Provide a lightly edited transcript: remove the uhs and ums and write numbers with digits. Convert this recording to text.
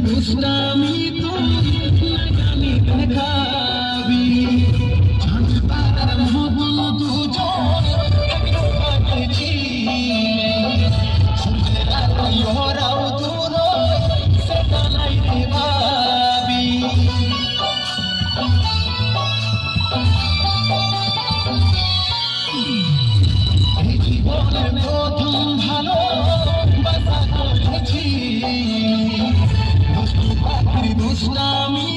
দুষ্টামি তো নাকামি দেখাবি জানতার মন দুজন ওরাও দূর সেটা নাই রে ভাবি এই জীবনের প্রথম ভালো বাসা করেছি দুষ্টামি